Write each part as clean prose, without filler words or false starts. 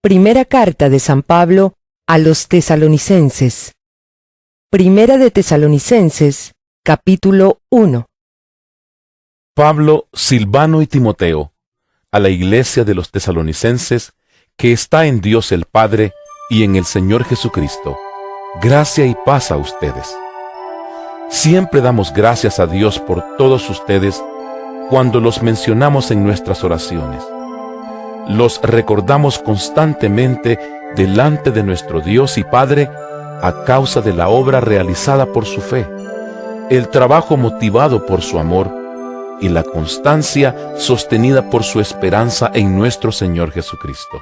Primera carta de San Pablo a los Tesalonicenses. Primera de Tesalonicenses, capítulo 1. Pablo, Silvano y Timoteo, a la iglesia de los Tesalonicenses, que está en Dios el Padre y en el Señor Jesucristo. Gracia y paz a ustedes. Siempre damos gracias a Dios por todos ustedes cuando los mencionamos en nuestras oraciones. Los recordamos constantemente delante de nuestro Dios y Padre a causa de la obra realizada por su fe, el trabajo motivado por su amor y la constancia sostenida por su esperanza en nuestro Señor Jesucristo.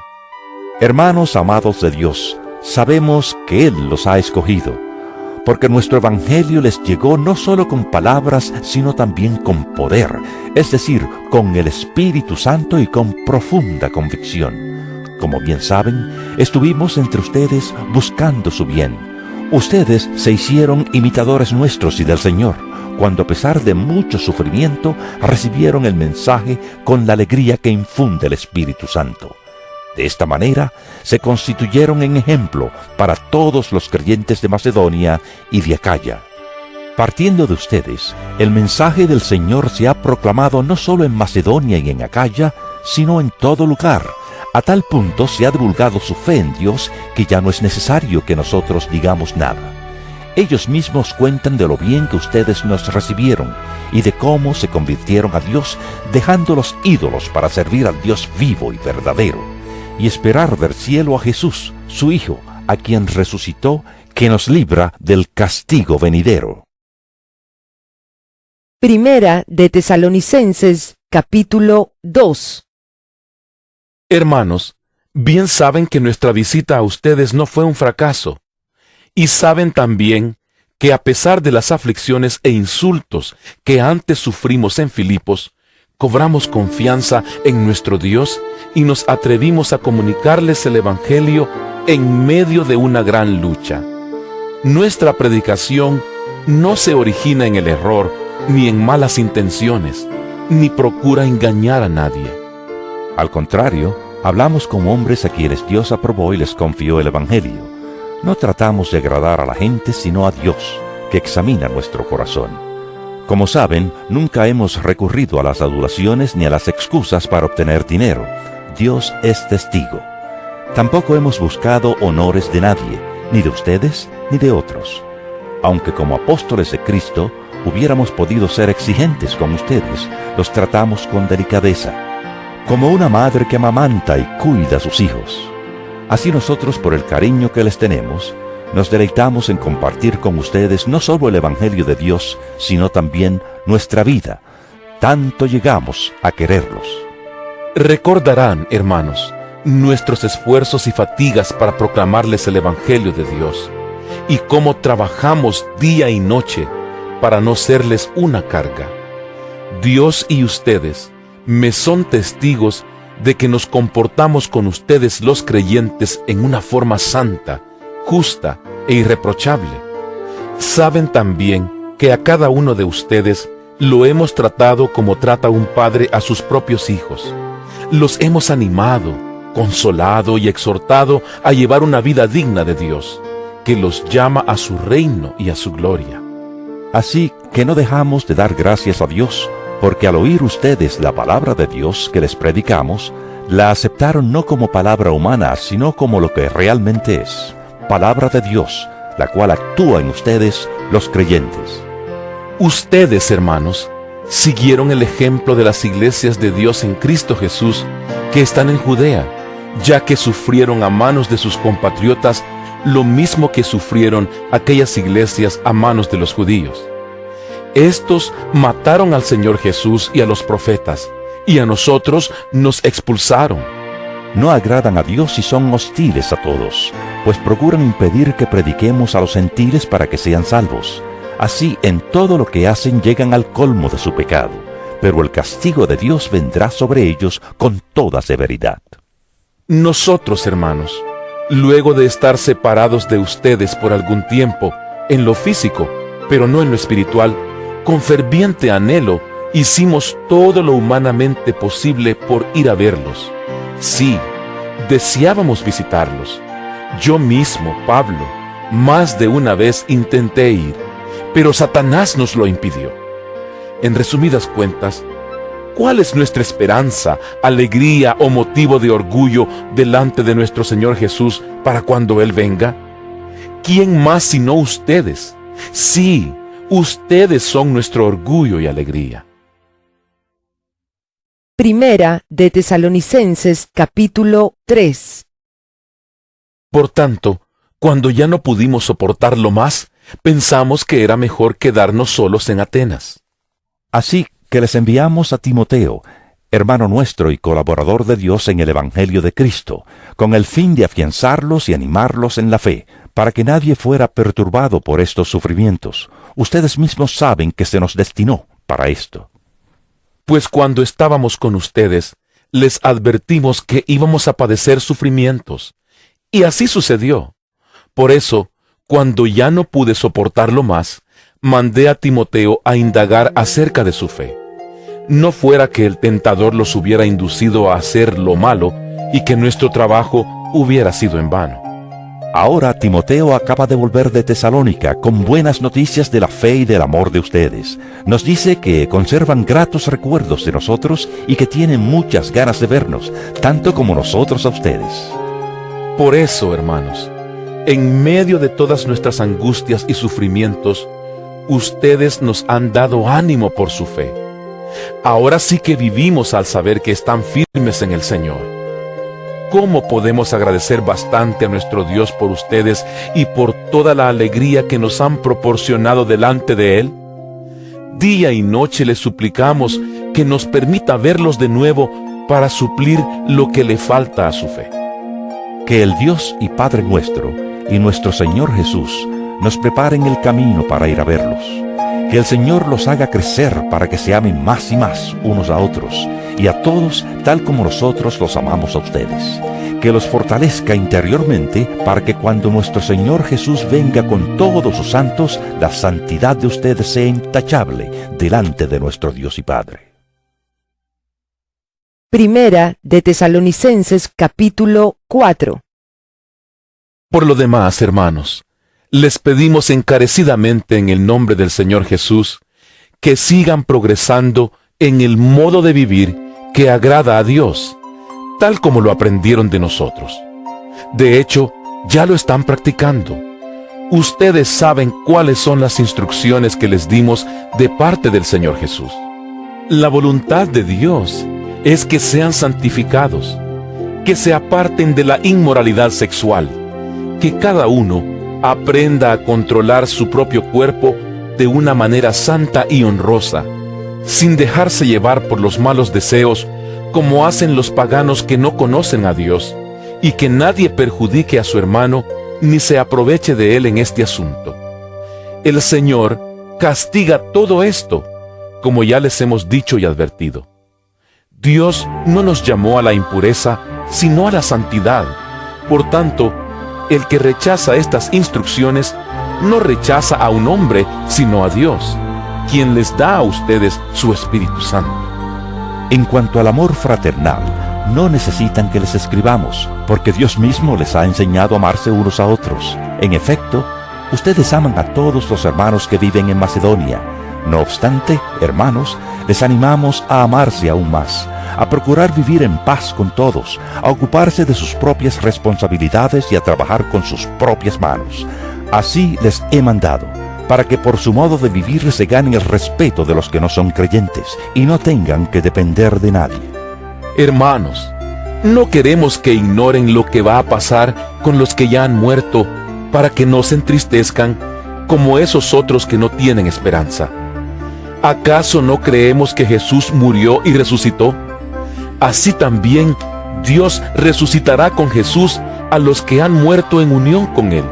Hermanos amados de Dios, sabemos que Él los ha escogido, porque nuestro Evangelio les llegó no solo con palabras, sino también con poder, es decir, con el Espíritu Santo y con profunda convicción. Como bien saben, estuvimos entre ustedes buscando su bien. Ustedes se hicieron imitadores nuestros y del Señor, cuando a pesar de mucho sufrimiento, recibieron el mensaje con la alegría que infunde el Espíritu Santo. De esta manera, se constituyeron en ejemplo para todos los creyentes de Macedonia y de Acaya. Partiendo de ustedes, el mensaje del Señor se ha proclamado no solo en Macedonia y en Acaya, sino en todo lugar. A tal punto se ha divulgado su fe en Dios que ya no es necesario que nosotros digamos nada. Ellos mismos cuentan de lo bien que ustedes nos recibieron y de cómo se convirtieron a Dios, dejando los ídolos para servir al Dios vivo y verdadero, y esperar del cielo a Jesús, su Hijo, a quien resucitó, que nos libra del castigo venidero. Primera de Tesalonicenses, capítulo 2. Hermanos, bien saben que nuestra visita a ustedes no fue un fracaso, y saben también que a pesar de las aflicciones e insultos que antes sufrimos en Filipos, cobramos confianza en nuestro Dios y nos atrevimos a comunicarles el Evangelio en medio de una gran lucha. Nuestra predicación no se origina en el error, ni en malas intenciones, ni procura engañar a nadie. Al contrario, hablamos como hombres a quienes Dios aprobó y les confió el Evangelio. No tratamos de agradar a la gente, sino a Dios, que examina nuestro corazón. Como saben, nunca hemos recurrido a las adulaciones ni a las excusas para obtener dinero. Dios es testigo. Tampoco hemos buscado honores de nadie, ni de ustedes ni de otros. Aunque como apóstoles de Cristo hubiéramos podido ser exigentes con ustedes, los tratamos con delicadeza, como una madre que amamanta y cuida a sus hijos. Así nosotros, por el cariño que les tenemos, nos deleitamos en compartir con ustedes no solo el Evangelio de Dios, sino también nuestra vida. Tanto llegamos a quererlos. Recordarán, hermanos, nuestros esfuerzos y fatigas para proclamarles el Evangelio de Dios, y cómo trabajamos día y noche para no serles una carga. Dios y ustedes me son testigos de que nos comportamos con ustedes los creyentes en una forma santa, justa e irreprochable. Saben también que a cada uno de ustedes lo hemos tratado como trata un padre a sus propios hijos. Los hemos animado, consolado y exhortado a llevar una vida digna de Dios, que los llama a su reino y a su gloria. Así que no dejamos de dar gracias a Dios, porque al oír ustedes la palabra de Dios que les predicamos, la aceptaron no como palabra humana, sino como lo que realmente es, palabra de Dios, la cual actúa en ustedes, los creyentes. Ustedes, hermanos, siguieron el ejemplo de las iglesias de Dios en Cristo Jesús que están en Judea, ya que sufrieron a manos de sus compatriotas lo mismo que sufrieron aquellas iglesias a manos de los judíos. Estos mataron al Señor Jesús y a los profetas, y a nosotros nos expulsaron. No agradan a Dios y son hostiles a todos, pues procuran impedir que prediquemos a los gentiles para que sean salvos. Así, en todo lo que hacen llegan al colmo de su pecado, pero el castigo de Dios vendrá sobre ellos con toda severidad. Nosotros, hermanos, luego de estar separados de ustedes por algún tiempo, en lo físico, pero no en lo espiritual, con ferviente anhelo, hicimos todo lo humanamente posible por ir a verlos. Sí, deseábamos visitarlos. Yo mismo, Pablo, más de una vez intenté ir, pero Satanás nos lo impidió. En resumidas cuentas, ¿cuál es nuestra esperanza, alegría o motivo de orgullo delante de nuestro Señor Jesús para cuando Él venga? ¿Quién más sino ustedes? Sí, ustedes son nuestro orgullo y alegría. Primera de Tesalonicenses capítulo 3. Por tanto, cuando ya no pudimos soportarlo más, pensamos que era mejor quedarnos solos en Atenas. Así que les enviamos a Timoteo, hermano nuestro y colaborador de Dios en el Evangelio de Cristo, con el fin de afianzarlos y animarlos en la fe, para que nadie fuera perturbado por estos sufrimientos. Ustedes mismos saben que se nos destinó para esto. Pues cuando estábamos con ustedes, les advertimos que íbamos a padecer sufrimientos, y así sucedió. Por eso, cuando ya no pude soportarlo más, mandé a Timoteo a indagar acerca de su fe. No fuera que el tentador los hubiera inducido a hacer lo malo y que nuestro trabajo hubiera sido en vano. Ahora Timoteo acaba de volver de Tesalónica con buenas noticias de la fe y del amor de ustedes. Nos dice que conservan gratos recuerdos de nosotros y que tienen muchas ganas de vernos, tanto como nosotros a ustedes. Por eso, hermanos, en medio de todas nuestras angustias y sufrimientos, ustedes nos han dado ánimo por su fe. Ahora sí que vivimos al saber que están firmes en el Señor. ¿Cómo podemos agradecer bastante a nuestro Dios por ustedes y por toda la alegría que nos han proporcionado delante de Él? Día y noche le suplicamos que nos permita verlos de nuevo para suplir lo que le falta a su fe. Que el Dios y Padre nuestro y nuestro Señor Jesús nos preparen el camino para ir a verlos. Que el Señor los haga crecer para que se amen más y más unos a otros y a todos tal como nosotros los amamos a ustedes. Que los fortalezca interiormente para que cuando nuestro Señor Jesús venga con todos sus santos, la santidad de ustedes sea intachable delante de nuestro Dios y Padre. Primera de Tesalonicenses capítulo 4. Por lo demás, hermanos, les pedimos encarecidamente en el nombre del Señor Jesús que sigan progresando en el modo de vivir que agrada a Dios, tal como lo aprendieron de nosotros. De hecho, ya lo están practicando. Ustedes saben cuáles son las instrucciones que les dimos de parte del Señor Jesús. La voluntad de Dios es que sean santificados, que se aparten de la inmoralidad sexual, que cada uno aprenda a controlar su propio cuerpo de una manera santa y honrosa, sin dejarse llevar por los malos deseos como hacen los paganos que no conocen a Dios, y que nadie perjudique a su hermano ni se aproveche de él en este asunto. El Señor castiga todo esto, como ya les hemos dicho y advertido. Dios no nos llamó a la impureza, sino a la santidad. Por tanto, el que rechaza estas instrucciones no rechaza a un hombre, sino a Dios, quien les da a ustedes su Espíritu Santo. En cuanto al amor fraternal, no necesitan que les escribamos, porque Dios mismo les ha enseñado a amarse unos a otros. En efecto, ustedes aman a todos los hermanos que viven en Macedonia. No obstante, hermanos, les animamos a amarse aún más, a procurar vivir en paz con todos, a ocuparse de sus propias responsabilidades y a trabajar con sus propias manos. Así les he mandado, para que por su modo de vivir se ganen el respeto de los que no son creyentes y no tengan que depender de nadie. Hermanos, no queremos que ignoren lo que va a pasar con los que ya han muerto, para que no se entristezcan como esos otros que no tienen esperanza. ¿Acaso no creemos que Jesús murió y resucitó? Así también Dios resucitará con Jesús a los que han muerto en unión con Él.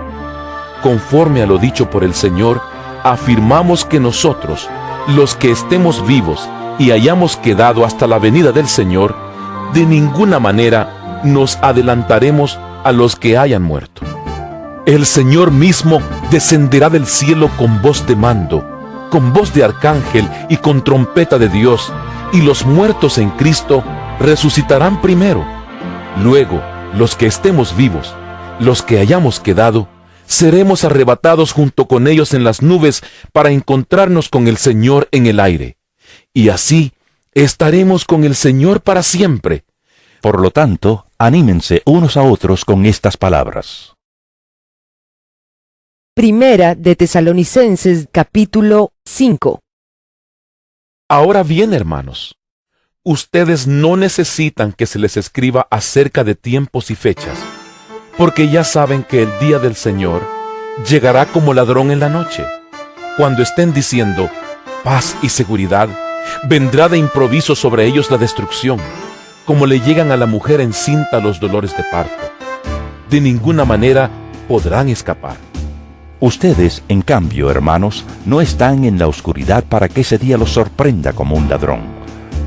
Conforme a lo dicho por el Señor, afirmamos que nosotros, los que estemos vivos y hayamos quedado hasta la venida del Señor, de ninguna manera nos adelantaremos a los que hayan muerto. El Señor mismo descenderá del cielo con voz de mando, con voz de arcángel y con trompeta de Dios, y los muertos en Cristo resucitarán primero. Luego, los que estemos vivos, los que hayamos quedado, seremos arrebatados junto con ellos en las nubes para encontrarnos con el Señor en el aire. Y así estaremos con el Señor para siempre. Por lo tanto, anímense unos a otros con estas palabras. Primera de Tesalonicenses capítulo 5. Ahora bien, hermanos, ustedes no necesitan que se les escriba acerca de tiempos y fechas, porque ya saben que el día del Señor llegará como ladrón en la noche. Cuando estén diciendo paz y seguridad, vendrá de improviso sobre ellos la destrucción, como le llegan a la mujer encinta los dolores de parto. De ninguna manera podrán escapar. Ustedes, en cambio, hermanos, no están en la oscuridad para que ese día los sorprenda como un ladrón.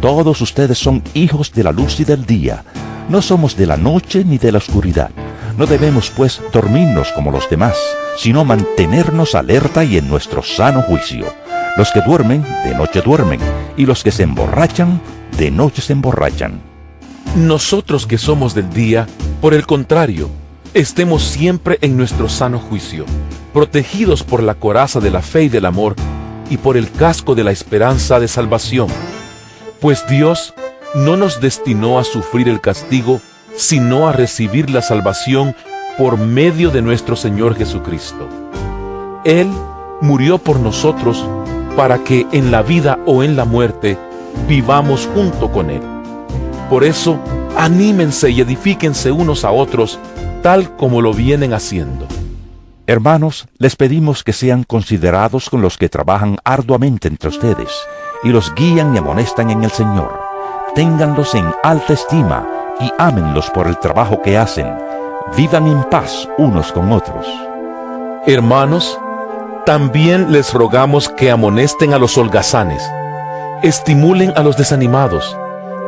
Todos ustedes son hijos de la luz y del día. No somos de la noche ni de la oscuridad. No debemos, pues, dormirnos como los demás, sino mantenernos alerta y en nuestro sano juicio. Los que duermen, de noche duermen, y los que se emborrachan, de noche se emborrachan. Nosotros que somos del día, por el contrario, estemos siempre en nuestro sano juicio, protegidos por la coraza de la fe y del amor, y por el casco de la esperanza de salvación. Pues Dios no nos destinó a sufrir el castigo, sino a recibir la salvación por medio de nuestro Señor Jesucristo. Él murió por nosotros para que en la vida o en la muerte vivamos junto con Él. Por eso, anímense y edifíquense unos a otros, tal como lo vienen haciendo. Hermanos, les pedimos que sean considerados con los que trabajan arduamente entre ustedes, y los guían y amonestan en el Señor. Ténganlos en alta estima, y ámenlos por el trabajo que hacen. Vivan en paz unos con otros. Hermanos, también les rogamos que amonesten a los holgazanes, estimulen a los desanimados,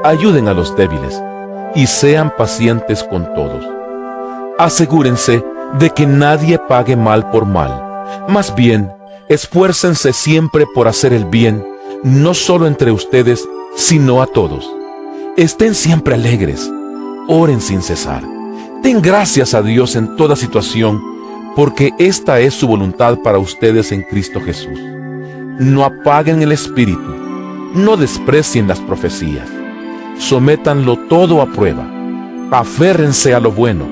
ayuden a los débiles, y sean pacientes con todos. Asegúrense de que nadie pague mal por mal. Más bien, esfuércense siempre por hacer el bien, no solo entre ustedes, sino a todos. Estén siempre alegres, oren sin cesar. Den gracias a Dios en toda situación, porque esta es su voluntad para ustedes en Cristo Jesús. No apaguen el espíritu, no desprecien las profecías. Sométanlo todo a prueba. Aférrense a lo bueno.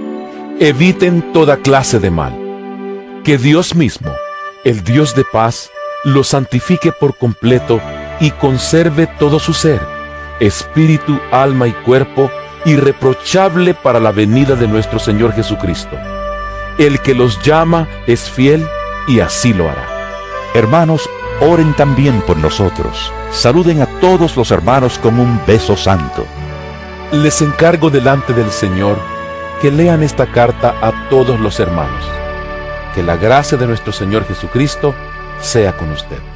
Eviten toda clase de mal. Que Dios mismo, el Dios de paz, los santifique por completo y conserve todo su ser, espíritu, alma y cuerpo, irreprochable para la venida de nuestro Señor Jesucristo. El que los llama es fiel y así lo hará. Hermanos, oren también por nosotros. Saluden a todos los hermanos con un beso santo. Les encargo delante del Señor que lean esta carta a todos los hermanos. Que la gracia de nuestro Señor Jesucristo sea con ustedes.